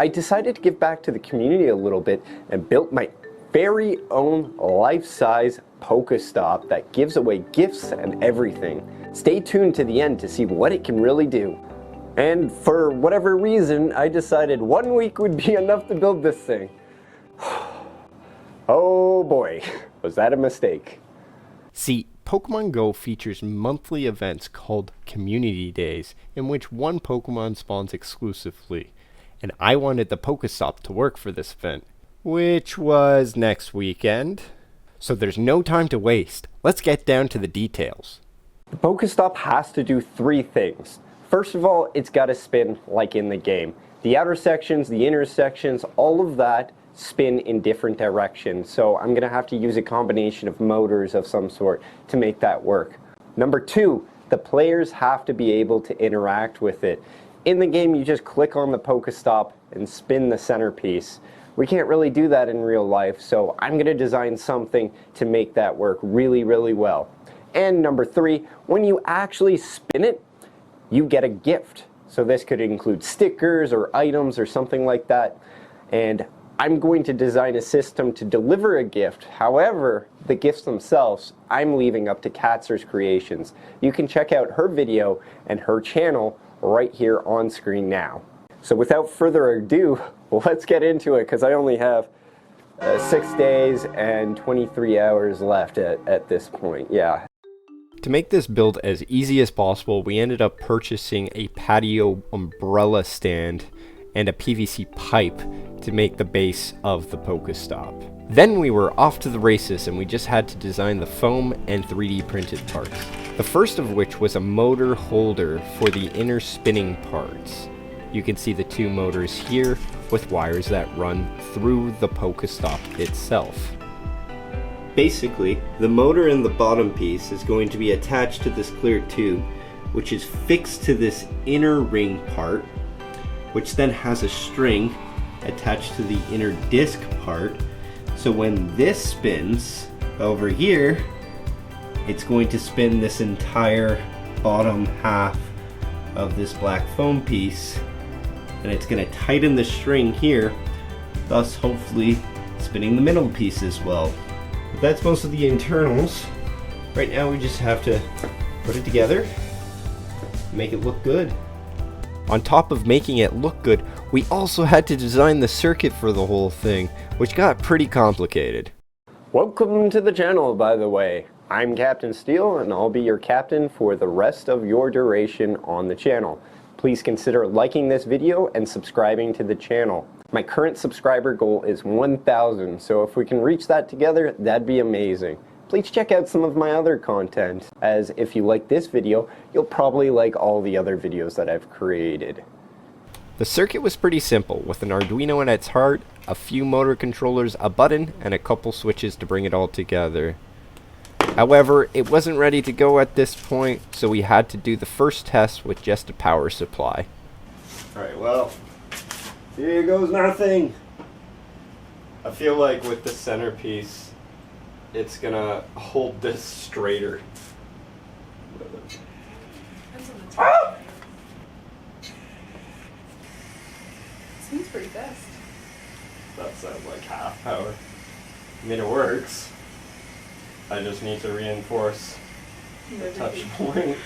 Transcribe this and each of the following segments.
I decided to give back to the community a little bit and built my very own life-size Pokestop that gives away gifts and everything. Stay tuned to the end to see what it can really do. And for whatever reason, I decided 1 week would be enough to build this thing. Oh boy, was that a mistake. See, Pokemon Go features monthly events called Community Days, in which one Pokemon spawns exclusively. And I wanted the Pokestop to work for this event, which was next weekend. So there's no time to waste. Let's get down to the details. The Pokestop has to do 3 things. First of all, it's got to spin like in the game. The outer sections, the inner sections, all of that spin in different directions. So I'm going to have to use a combination of motors of some sort to make that work. Number 2, the players have to be able to interact with it. In the game, you just click on the Pokestop and spin the centerpiece. We can't really do that in real life, so I'm going to design something to make that work really, really well. And number 3, when you actually spin it, you get a gift. So this could include stickers or items or something like that. And I'm going to design a system to deliver a gift. However, the gifts themselves, I'm leaving up to Katzer's Creations. You can check out her video and her channel right here on screen now. So without further ado, let's get into it, because I only have 6 days and 23 hours left at this point. Yeah. To make this build as easy as possible, we ended up purchasing a patio umbrella stand and a PVC pipe to make the base of the Pokestop. Then we were off to the races, and we just had to design the foam and 3D printed parts. The first of which was a motor holder for the inner spinning parts. You can see the 2 motors here with wires that run through the Pokestop itself. Basically, the motor in the bottom piece is going to be attached to this clear tube, which is fixed to this inner ring part, which then has a string attached to the inner disc part. So when this spins over here, it's going to spin this entire bottom half of this black foam piece, and it's going to tighten the string here, thus hopefully spinning the middle piece as well. But that's most of the internals. Right now we just have to put it together, make it look good. On top of making it look good, we also had to design the circuit for the whole thing, which got pretty complicated. Welcome to the channel, by the way. I'm Captain Steel, and I'll be your captain for the rest of your duration on the channel. Please consider liking this video and subscribing to the channel. My current subscriber goal is 1,000, so if we can reach that together, that'd be amazing. Please check out some of my other content, as if you like this video, you'll probably like all the other videos that I've created. The circuit was pretty simple, with an Arduino at its heart, a few motor controllers, a button, and a couple switches to bring it all together. However, it wasn't ready to go at this point, so we had to do the first test with just a power supply. Alright, well, here goes nothing. I feel like with the centerpiece, it's gonna hold this straighter. Ah! Seems pretty fast. That sounds like half power. I mean, it works. I just need to reinforce the touch point.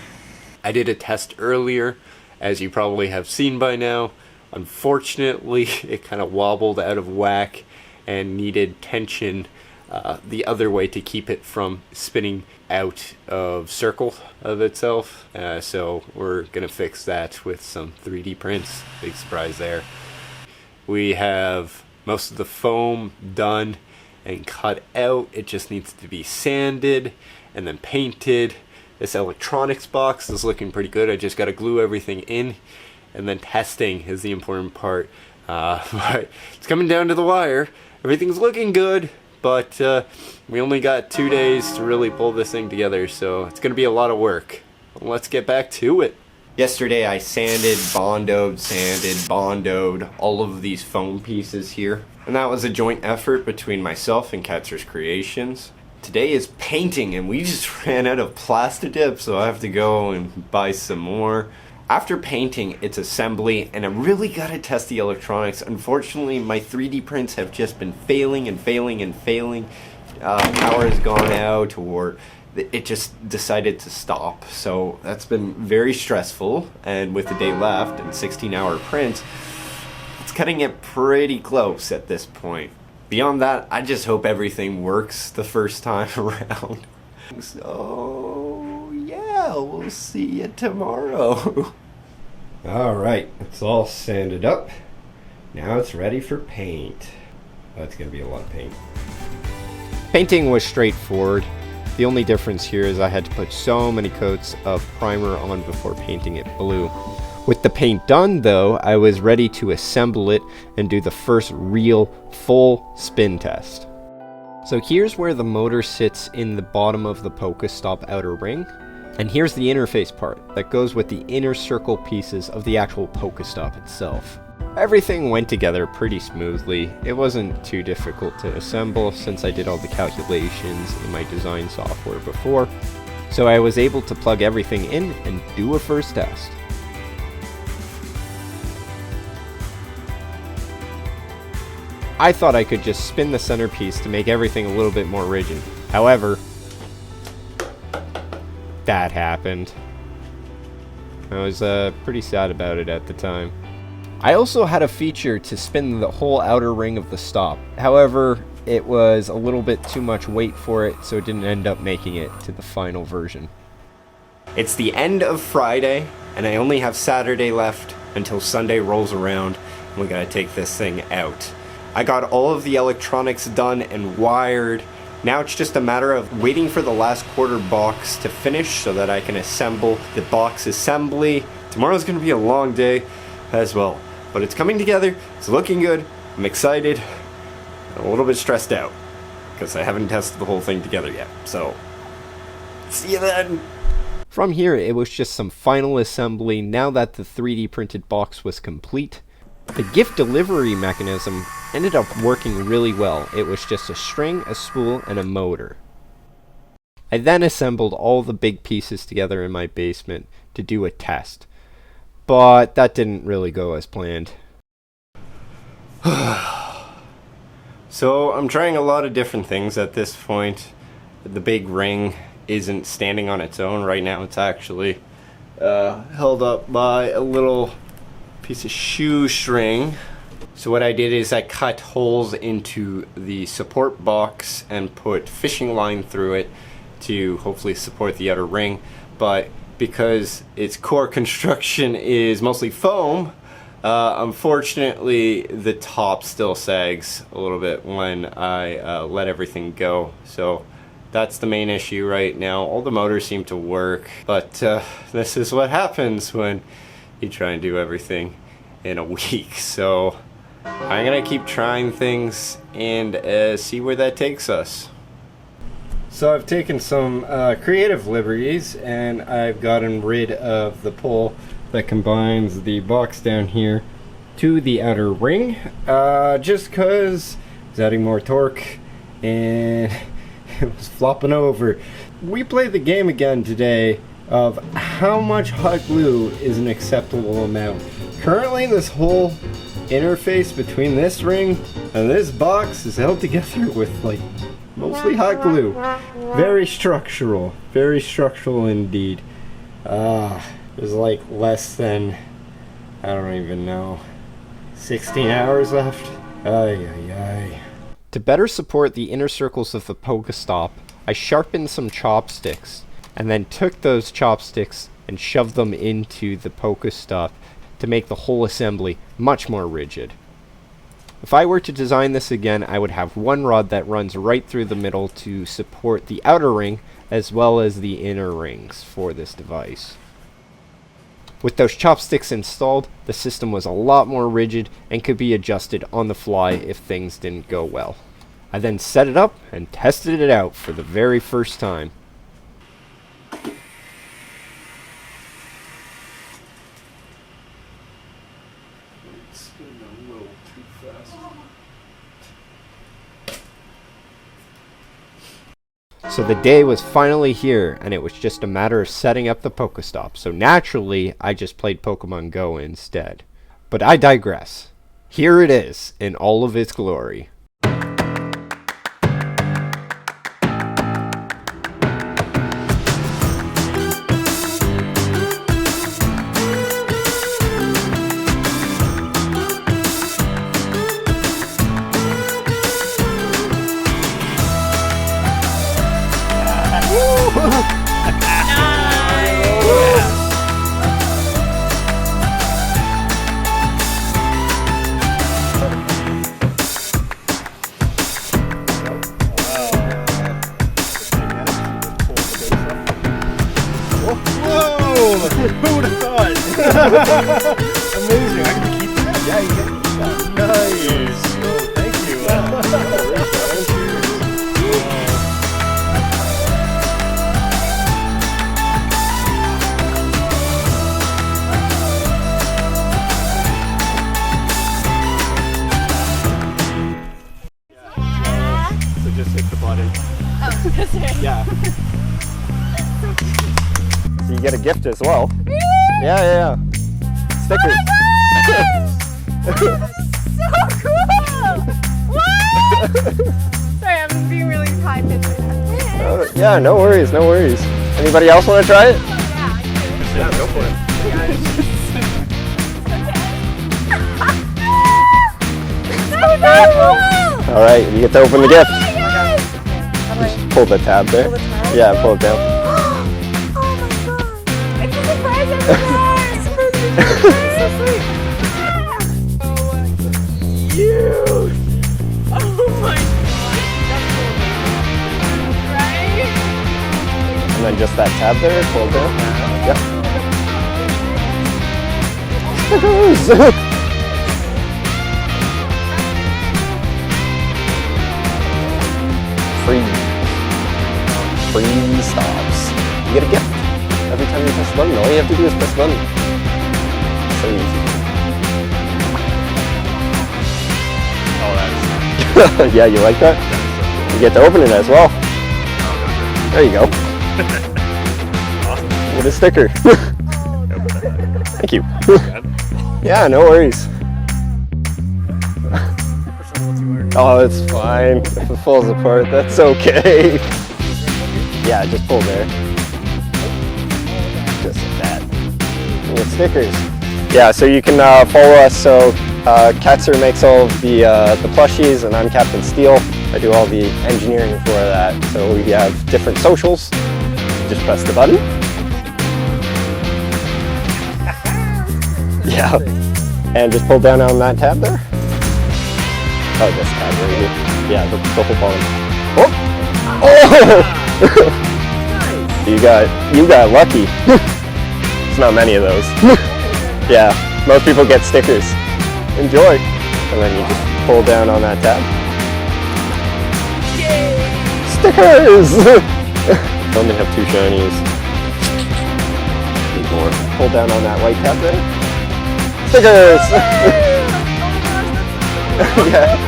I did a test earlier, as you probably have seen by now. Unfortunately, it kind of wobbled out of whack and needed tension the other way to keep it from spinning out of circle of itself. So we're gonna fix that with some 3D prints. Big surprise there. We have most of the foam done and cut out. It just needs to be sanded and then painted. This electronics box is looking pretty good. I just got to glue everything in, and then testing is the important part. But it's coming down to the wire. Everything's looking good, but we only got 2 days to really pull this thing together, so it's going to be a lot of work. Let's get back to it. Yesterday I sanded, bondoed all of these foam pieces here. And that was a joint effort between myself and Katzer's Creations. Today is painting, and we just ran out of Plastidip, so I have to go and buy some more. After painting, it's assembly, and I really gotta test the electronics. Unfortunately, my 3D prints have just been failing and failing and failing. Power has gone out, or it just decided to stop. So that's been very stressful, and with the day left and 16-hour prints, it's cutting it pretty close at this point. Beyond that, I just hope everything works the first time around. So, yeah, we'll see you tomorrow. Alright, it's all sanded up. Now it's ready for paint. That's gonna be a lot of paint. Painting was straightforward. The only difference here is I had to put so many coats of primer on before painting it blue. With the paint done though, I was ready to assemble it and do the first real full spin test. So here's where the motor sits in the bottom of the Pokestop outer ring. And here's the interface part that goes with the inner circle pieces of the actual Pokestop itself. Everything went together pretty smoothly. It wasn't too difficult to assemble since I did all the calculations in my design software before. So I was able to plug everything in and do a first test. I thought I could just spin the centerpiece to make everything a little bit more rigid. However, that happened. I was pretty sad about it at the time. I also had a feature to spin the whole outer ring of the stop. However, it was a little bit too much weight for it, so it didn't end up making it to the final version. It's the end of Friday, and I only have Saturday left until Sunday rolls around, and we gotta take this thing out. I got all of the electronics done and wired. Now it's just a matter of waiting for the last quarter box to finish so that I can assemble the box assembly. Tomorrow's gonna be a long day as well, but it's coming together, it's looking good, I'm excited, I'm a little bit stressed out because I haven't tested the whole thing together yet, so see you then. From here, it was just some final assembly now that the 3D printed box was complete. The gift delivery mechanism ended up working really well. It was just a string, a spool, and a motor. I then assembled all the big pieces together in my basement to do a test, but that didn't really go as planned. So I'm trying a lot of different things at this point. The big ring isn't standing on its own right now. It's actually held up by a little piece of shoestring. So what I did is I cut holes into the support box and put fishing line through it to hopefully support the outer ring, but because its core construction is mostly foam, unfortunately the top still sags a little bit when I let everything go. So that's the main issue right now. All the motors seem to work, but this is what happens when you try and do everything in a week. So I'm gonna keep trying things and see where that takes us. So I've taken some creative liberties and I've gotten rid of the pole that combines the box down here to the outer ring, just because it's adding more torque and it was flopping over. We played the game again today of how much hot glue is an acceptable amount. Currently this whole interface between this ring and this box is held together with like mostly hot glue. Very structural indeed. There's like less than, I don't even know, 16 hours left. Ay ay ay. To better support the inner circles of the Pokestop, I sharpened some chopsticks and then took those chopsticks and shoved them into the Pokestop to make the whole assembly much more rigid. If I were to design this again, I would have one rod that runs right through the middle to support the outer ring as well as the inner rings for this device. With those chopsticks installed, the system was a lot more rigid and could be adjusted on the fly if things didn't go well. I then set it up and tested it out for the very first time. So the day was finally here, and it was just a matter of setting up the Pokestop. So naturally, I just played Pokemon Go instead. But I digress. Here it is, in all of its glory. Who would have thought? Amazing. I can keep that? Yeah, you can keep that. Nice. Oh, thank you. So just hit the button. Oh, that's right. Yeah. So you get a gift as well. Really? Yeah. Stickers. Oh my god! So cool! What? Sorry, I'm being really high pitched. Yeah, no worries. Anybody else want to try it? Yeah, I do. Yeah, go for it. So cool! All right, you get to open the gift. Oh my god! Just pull the tab there. Yeah, pull it down. Oh my god! It's a surprise everywhere! So sweet! Oh, oh my god! Right? And then just that tab there, pull it down. Yep. Stickers! Free stops. You get a gift every time you press the button. All you have to do is press the button. So easy. Oh, that's Yeah, you like that? You get to open it as well. There you go. awesome. You get a sticker. Thank you. Yeah, no worries. Oh, it's fine. If it falls apart, that's okay. Yeah, just pull there. Just like that. You get stickers. Yeah, so you can follow us. So Katzer makes all of the plushies, and I'm Captain Steel. I do all the engineering for that. So we have different socials. Just press the button. Yeah, and just pull down on that tab there. Oh, this tab right here. Yeah, the whole bottom. Oh! Oh! You got lucky. There's not many of those. Yeah, most people get stickers. Enjoy. And then you just pull down on that tab. Yay! Stickers! I only have 2 shinies. Need more. Pull down on that white tab there. Stickers! Yeah.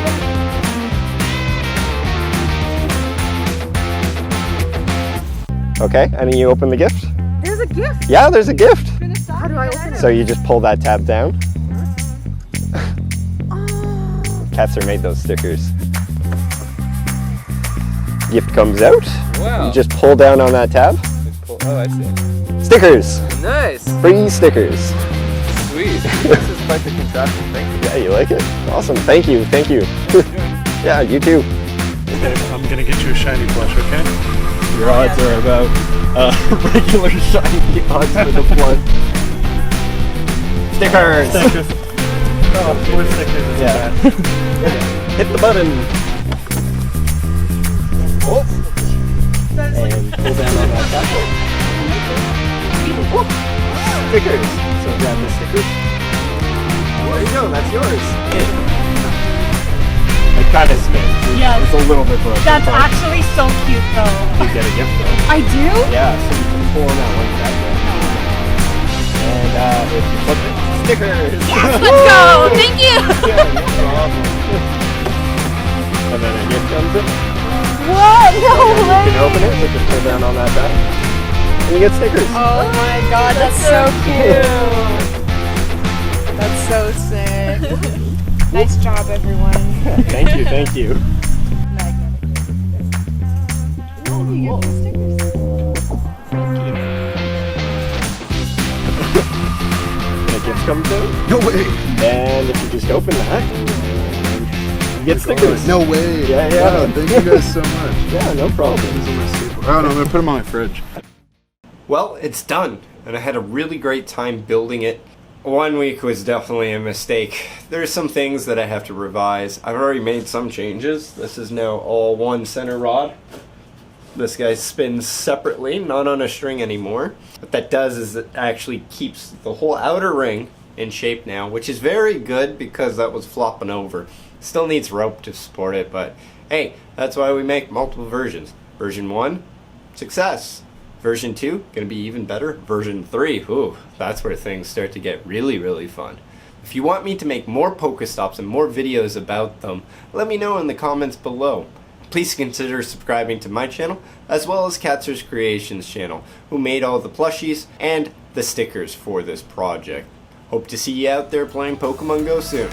Okay, and then you open the gift? There's a gift! Yeah, there's a gift. How do I open it? So you just pull that tab down. Katzer made those stickers. Gift comes out. Wow. You just pull down on that tab. Oh, I see. Stickers! Nice. Free stickers. Sweet. This is quite the contraption. Thank you. Yeah, you like it? Awesome. Thank you. Yeah, you too. I'm gonna get you a shiny plush, okay? Your odds are about regular shiny odds for the one. Stickers! Stickers. Oh, 4 stickers is Yeah. bad. Hit the button. Oh. And pull down on that tab. Stickers. So grab the stickers. There you go, that's yours. It kind of spins. Yes. It's a little bit broken. That's actually so cute though. You get a gift though. I do? Yeah, so you can pull on that one tab there. And if you flip it, stickers! Yes, let's go! Thank you! Yeah, no problem. And then a gift comes in. What? No You way! can open it, so just pull down on that die. And you get stickers. Oh my god, that's so cute! That's so sick. Nice job, everyone. Thank you, thank you. The gifts come through, No way. and if you just open that, you get stickers. No way. Yeah, yeah. Wow, thank you guys so much. Yeah, no problem. These are my staple. Oh no, I'm gonna put them on my fridge. Well, it's done, and I had a really great time building it. 1 week was definitely a mistake. There's some things that I have to revise. I've already made some changes. This is now all one center rod. This guy spins separately, not on a string anymore. What that does is it actually keeps the whole outer ring in shape now, which is very good because that was flopping over. Still needs rope to support it, but hey, that's why we make multiple versions. Version 1, success. Version 2, gonna be even better. Version 3, ooh, that's where things start to get really, really fun. If you want me to make more Pokestops and more videos about them, let me know in the comments below. Please consider subscribing to my channel, as well as Katzer's Creations channel, who made all the plushies and the stickers for this project. Hope to see you out there playing Pokemon Go soon.